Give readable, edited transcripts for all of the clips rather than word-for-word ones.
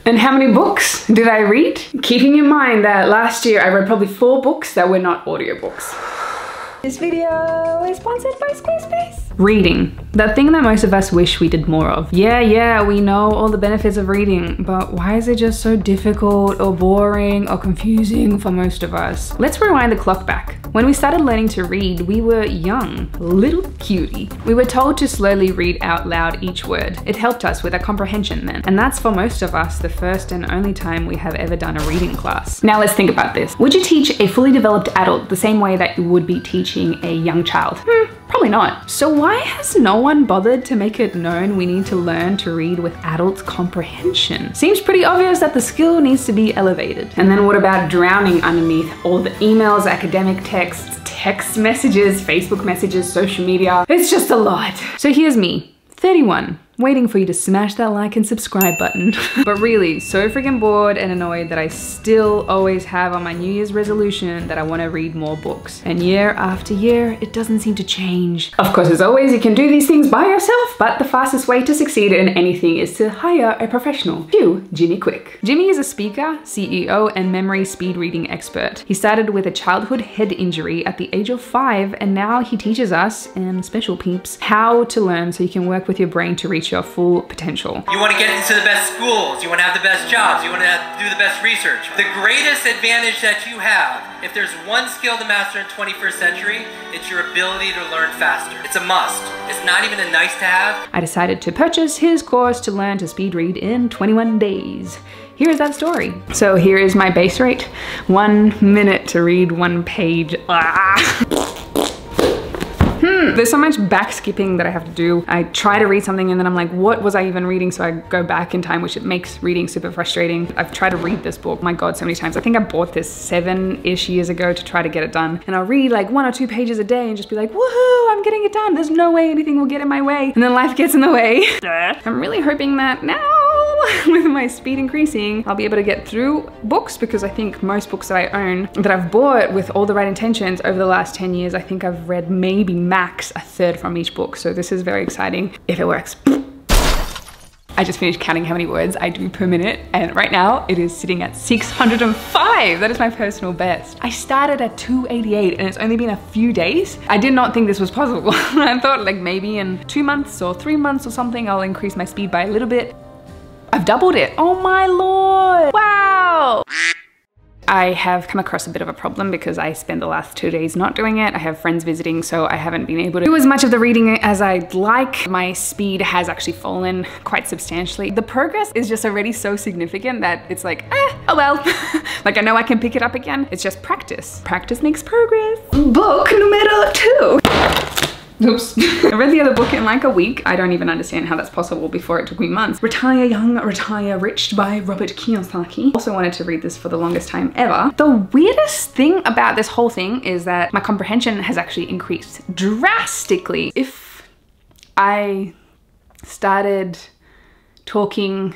And how many books did I read? Keeping in mind that last year I read probably 4 books that were not audiobooks. This video is sponsored by Squarespace. Reading. That thing that most of us wish we did more of. Yeah, we know all the benefits of reading, but why is it just so difficult or boring or confusing for most of us? Let's rewind the clock back. When we started learning to read, we were young, little cutie. We were told to slowly read out loud each word. It helped us with our comprehension then. And that's for most of us the first and only time we have ever done a reading class. Now let's think about this. Would you teach a fully developed adult the same way that you would be teaching a young child? Probably not. So why has no one bothered to make it known we need to learn to read with adult comprehension? Seems pretty obvious that the skill needs to be elevated. And then what about drowning underneath all the emails, academic texts, text messages, Facebook messages, social media? It's just a lot. So here's me, 31. Waiting for you to smash that like and subscribe button. But really, so freaking bored and annoyed that I still always have on my New Year's resolution that I want to read more books. And year after year, it doesn't seem to change. Of course, as always, you can do these things by yourself, but the fastest way to succeed in anything is to hire a professional. Cue Jimi Kwik. Jimmy is a speaker, CEO, and memory speed reading expert. He started with a childhood head injury at the age of 5, and now he teaches us, and special peeps, how to learn so you can work with your brain to reach your full potential. You want to get into the best schools, you want to have the best jobs, you want to do the best research. The greatest advantage that you have, if there's one skill to master in 21st century, it's your ability to learn faster. It's a must. It's not even a nice to have. I decided to purchase his course to learn to speed read in 21 days. Here's that story. So here is my base rate. 1 minute to read 1 page. There's so much back skipping that I have to do. I try to read something and then I'm like, what was I even reading? So I go back in time, which it makes reading super frustrating. I've tried to read this book, my God, so many times. I think I bought this 7-ish years ago to try to get it done. And I'll read like 1 or 2 pages a day and just be like, woohoo, I'm getting it done. There's no way anything will get in my way. And then life gets in the way. I'm really hoping that now, with my speed increasing, I'll be able to get through books, because I think most books that I own that I've bought with all the right intentions over the last 10 years, I think I've read maybe max 1/3 from each book. So this is very exciting if it works. I just finished counting how many words I do per minute, and right now it is sitting at 605. That is my personal best. I started at 288 and it's only been a few days. I did not think this was possible. I thought like maybe in 2 months or 3 months or something, I'll increase my speed by a little bit. I've doubled it. Oh my Lord. Wow. I have come across a bit of a problem because I spent the last 2 days not doing it. I have friends visiting, so I haven't been able to do as much of the reading as I'd like. My speed has actually fallen quite substantially. The progress is just already so significant that it's like, oh well. Like I know I can pick it up again. It's just practice. Practice makes progress. Book numero 2. Oops. I read the other book in like a week. I don't even understand how that's possible before it took me months. Retire Young, Retire Rich by Robert Kiyosaki. Also wanted to read this for the longest time ever. The weirdest thing about this whole thing is that my comprehension has actually increased drastically. If I started talking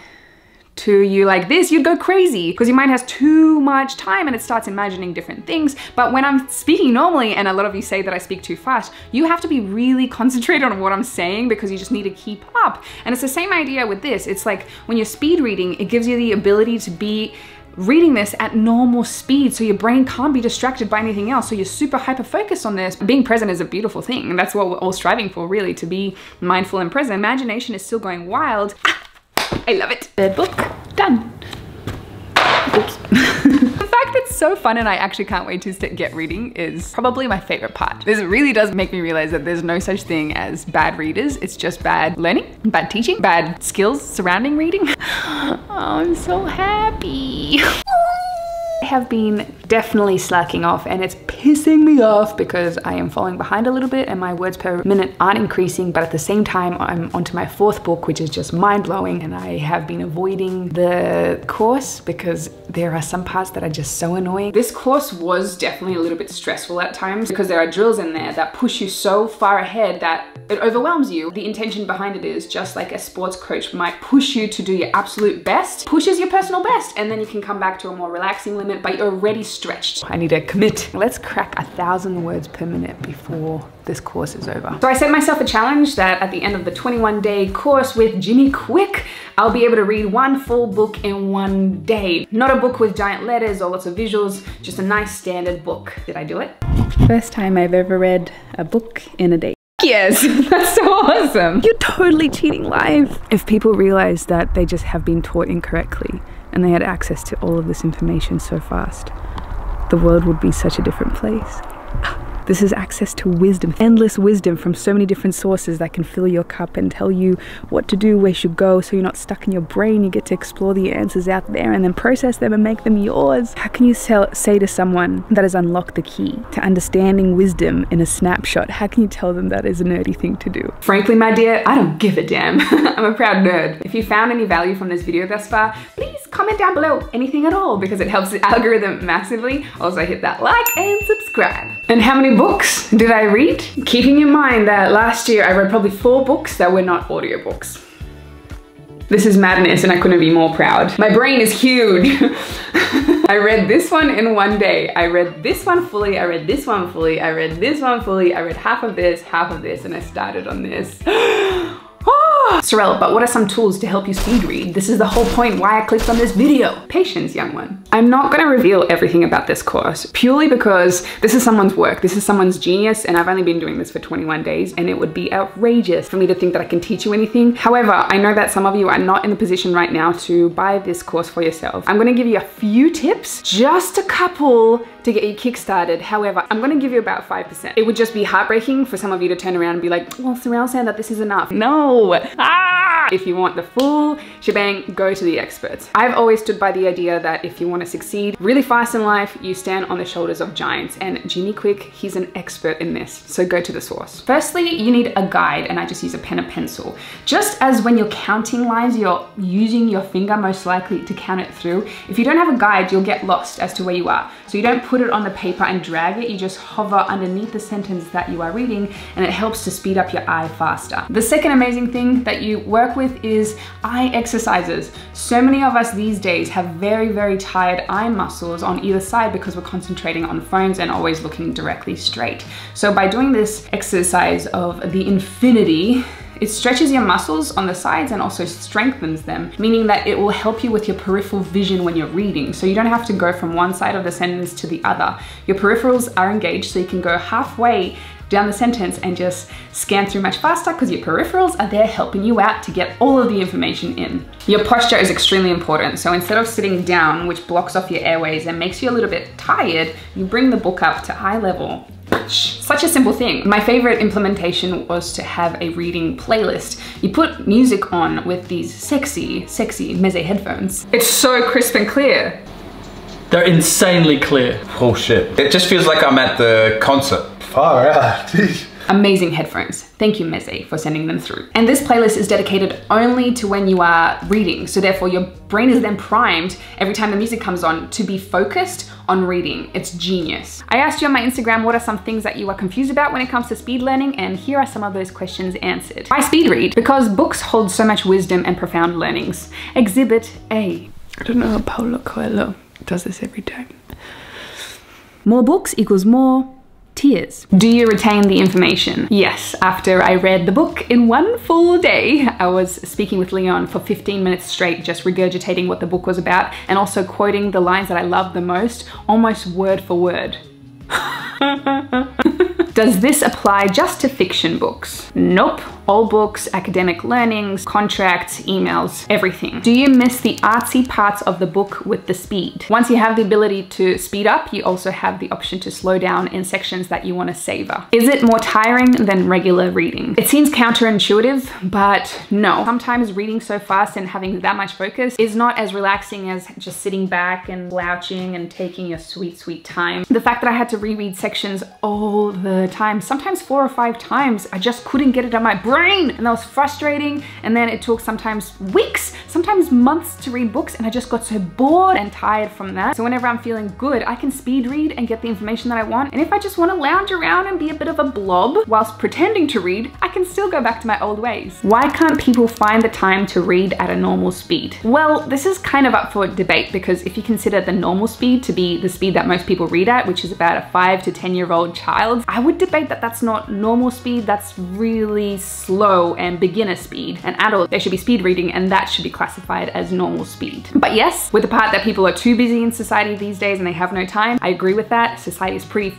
to you like this, you'd go crazy because your mind has too much time and it starts imagining different things. But when I'm speaking normally, and a lot of you say that I speak too fast, you have to be really concentrated on what I'm saying because you just need to keep up. And it's the same idea with this. It's like when you're speed reading, it gives you the ability to be reading this at normal speed so your brain can't be distracted by anything else. So you're super hyper focused on this. Being present is a beautiful thing. And that's what we're all striving for, really, to be mindful and present. Imagination is still going wild. I love it. Third book, done. Oops. The fact that it's so fun and I actually can't wait to get reading is probably my favorite part. This really does make me realize that there's no such thing as bad readers. It's just bad learning, bad teaching, bad skills surrounding reading. Oh, I'm so happy. I have been definitely slacking off and it's pissing me off because I am falling behind a little bit and my words per minute aren't increasing, but at the same time I'm onto my 4th book, which is just mind-blowing, and I have been avoiding the course because there are some parts that are just so annoying. This course was definitely a little bit stressful at times because there are drills in there that push you so far ahead that it overwhelms you. The intention behind it is just like a sports coach might push you to do your absolute best, pushes your personal best, and then you can come back to a more relaxing limit, but you're already stretched. I need to commit. Let's crack 1,000 words per minute before this course is over. So I set myself a challenge that at the end of the 21-day course with Jimi Kwik, I'll be able to read one full book in one day. Not a book with giant letters or lots of visuals, just a nice standard book. Did I do it? First time I've ever read a book in a day. Yes, that's so awesome. You're totally cheating life. If people realize that they just have been taught incorrectly and they had access to all of this information so fast, the world would be such a different place. This is access to wisdom, endless wisdom from so many different sources that can fill your cup and tell you what to do, where you should go, so you're not stuck in your brain. You get to explore the answers out there and then process them and make them yours. How can you say to someone that has unlocked the key to understanding wisdom in a snapshot? How can you tell them that is a nerdy thing to do? Frankly, my dear, I don't give a damn. I'm a proud nerd. If you found any value from this video thus far, please comment down below anything at all because it helps the algorithm massively. Also hit that like and subscribe. And how many books did I read? Keeping in mind that last year I read probably 4 books that were not audiobooks. This is madness and I couldn't be more proud. My brain is huge. I read this one in one day. I read this one fully, I read this one fully, I read this one fully, I read half of this, and I started on this. Sorelle, but what are some tools to help you speed read? This is the whole point why I clicked on this video. Patience, young one. I'm not gonna reveal everything about this course, purely because this is someone's work, this is someone's genius, and I've only been doing this for 21 days, and it would be outrageous for me to think that I can teach you anything. However, I know that some of you are not in the position right now to buy this course for yourself. I'm gonna give you a few tips, just a couple, to get you kickstarted. However, I'm gonna give you about 5%. It would just be heartbreaking for some of you to turn around and be like, well, Sorelle said that this is enough. No. If you want the full shebang, go to the experts. I've always stood by the idea that if you want to succeed really fast in life, you stand on the shoulders of giants, and Jimi Kwik, he's an expert in this, so go to the source. Firstly, you need a guide, and I just use a pen and pencil. Just as when you're counting lines, you're using your finger most likely to count it through. If you don't have a guide, you'll get lost as to where you are. So you don't put it on the paper and drag it, you just hover underneath the sentence that you are reading, and it helps to speed up your eye faster. The second amazing thing that you work with is eye exercises. So many of us these days have very, very tired eye muscles on either side because we're concentrating on phones and always looking directly straight. So by doing this exercise of the infinity, it stretches your muscles on the sides and also strengthens them, meaning that it will help you with your peripheral vision when you're reading. So you don't have to go from one side of the sentence to the other. Your peripherals are engaged, so you can go halfway down the sentence and just scan through much faster because your peripherals are there helping you out to get all of the information in. Your posture is extremely important. So instead of sitting down, which blocks off your airways and makes you a little bit tired, you bring the book up to eye level. Such a simple thing. My favorite implementation was to have a reading playlist. You put music on with these sexy Meze headphones. It's so crisp and clear. They're insanely clear. Oh shit. It just feels like I'm at the concert. Far out. Amazing headphones. Thank you, Meze, for sending them through. And this playlist is dedicated only to when you are reading. So therefore your brain is then primed every time the music comes on to be focused on reading. It's genius. I asked you on my Instagram, what are some things that you are confused about when it comes to speed learning? And here are some of those questions answered. Why speed read? Because books hold so much wisdom and profound learnings. Exhibit A. I don't know how Paulo Coelho does this every time. More books equals more tears. Do you retain the information? Yes, after I read the book in one full day, I was speaking with Leon for 15 minutes straight, just regurgitating what the book was about and also quoting the lines that I loved the most, almost word for word. Does this apply just to fiction books? Nope. All books, academic learnings, contracts, emails, everything. Do you miss the artsy parts of the book with the speed? Once you have the ability to speed up, you also have the option to slow down in sections that you want to savor. Is it more tiring than regular reading? It seems counterintuitive, but no. Sometimes reading so fast and having that much focus is not as relaxing as just sitting back and slouching and taking your sweet, sweet time. The fact that I had to reread sections all the time, sometimes 4 or 5 times, I just couldn't get it out of my brain. brain. And that was frustrating. And then it took sometimes weeks, sometimes months to read books, and I just got so bored and tired from that. So whenever I'm feeling good, I can speed read and get the information that I want. And if I just want to lounge around and be a bit of a blob whilst pretending to read, I can still go back to my old ways. Why can't people find the time to read at a normal speed? Well, this is kind of up for debate, because if you consider the normal speed to be the speed that most people read at, which is about a 5 to 10-year-old child, I would debate that that's not normal speed, that's really slow and beginner speed. An adult, they should be speed reading, and that should be classified as normal speed. But yes, with the part that people are too busy in society these days and they have no time, I agree with that. Society is pretty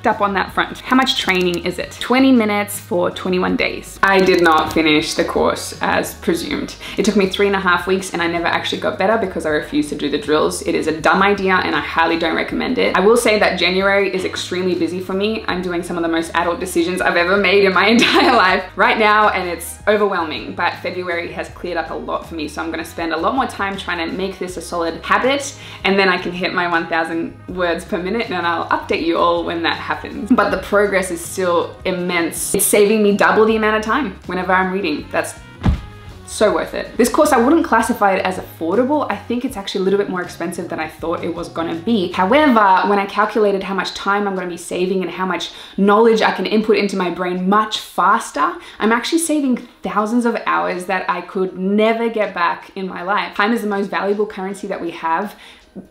up on that front. How much training is it? 20 minutes for 21 days. I did not finish the course as presumed. It took me 3.5 weeks and I never actually got better because I refused to do the drills. It is a dumb idea and I highly don't recommend it. I will say that January is extremely busy for me. I'm doing some of the most adult decisions I've ever made in my entire life right now, and it's overwhelming, but February has cleared up a lot for me. So I'm gonna spend a lot more time trying to make this a solid habit, and then I can hit my 1,000 words per minute, and I'll update you all when that happens. But the progress is still immense. It's saving me double the amount of time whenever I'm reading. That's so worth it. This course, I wouldn't classify it as affordable. I think it's actually a little bit more expensive than I thought it was gonna be. However, when I calculated how much time I'm gonna be saving and how much knowledge I can input into my brain much faster, I'm actually saving thousands of hours that I could never get back in my life. Time is the most valuable currency that we have.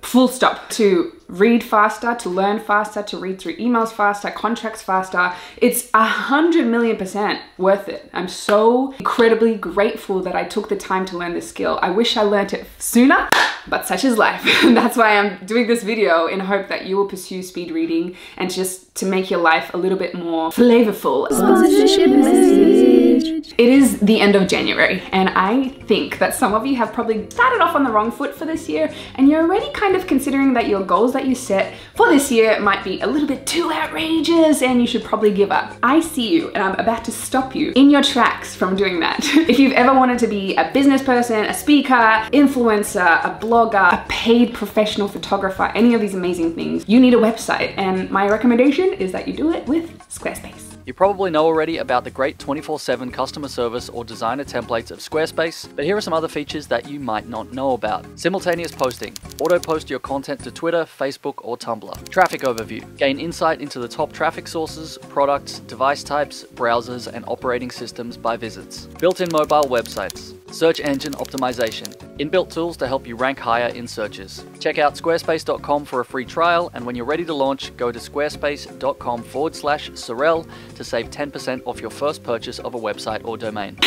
Full stop. To read faster, to learn faster, to read through emails faster, contracts faster. It's 100,000,000% worth it. I'm so incredibly grateful that I took the time to learn this skill. I wish I learned it sooner, but such is life. That's why I'm doing this video, in hope that you will pursue speed reading and just to make your life a little bit more flavorful. Sponsorship message. It is the end of January, and I think that some of you have probably started off on the wrong foot for this year, and you're already kind of considering that your goals that you set for this year might be a little bit too outrageous and you should probably give up. I see you, and I'm about to stop you in your tracks from doing that. If you've ever wanted to be a business person, a speaker, influencer, a blogger, a paid professional photographer, any of these amazing things, you need a website, and my recommendation is that you do it with Squarespace. You probably know already about the great 24/7 customer service or designer templates of Squarespace, but here are some other features that you might not know about. Simultaneous posting. Auto-post your content to Twitter, Facebook, or Tumblr. Traffic overview. Gain insight into the top traffic sources, products, device types, browsers, and operating systems by visits. Built-in mobile websites. Search engine optimization. Inbuilt tools to help you rank higher in searches. Check out squarespace.com for a free trial, and when you're ready to launch, go to squarespace.com/Sorelle to save 10% off your first purchase of a website or domain.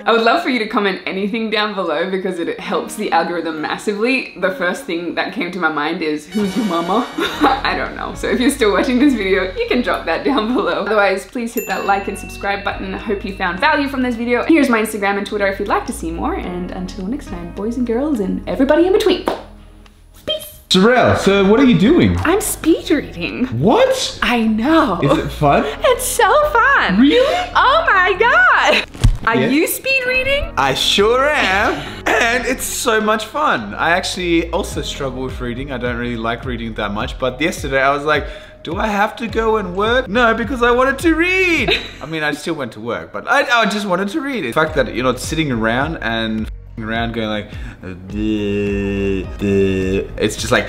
I would love for you to comment anything down below because it helps the algorithm massively. The first thing that came to my mind is, who's your mama? I don't know. So if you're still watching this video, you can drop that down below. Otherwise, please hit that like and subscribe button. I hope you found value from this video. Here's my Instagram and Twitter if you'd like to see more. And until next time, boys and girls and everybody in between. Peace. Sorelle, so what are you doing? I'm speed reading. What? I know. Is it fun? It's so fun. Really? Oh my God. Are Yeah. you speed reading? I sure am, and it's so much fun. I actually also struggle with reading. I don't really like reading that much, but yesterday I was like, do I have to go and work? No, because I wanted to read. I mean, I still went to work, but I just wanted to read. The fact that you're not sitting around and around going like, it's just like,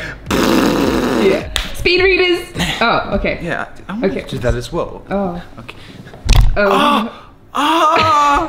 Yeah. Speed readers. Oh, okay. yeah, I'm gonna Okay. do that as well. Oh. Okay. Oh. Ah!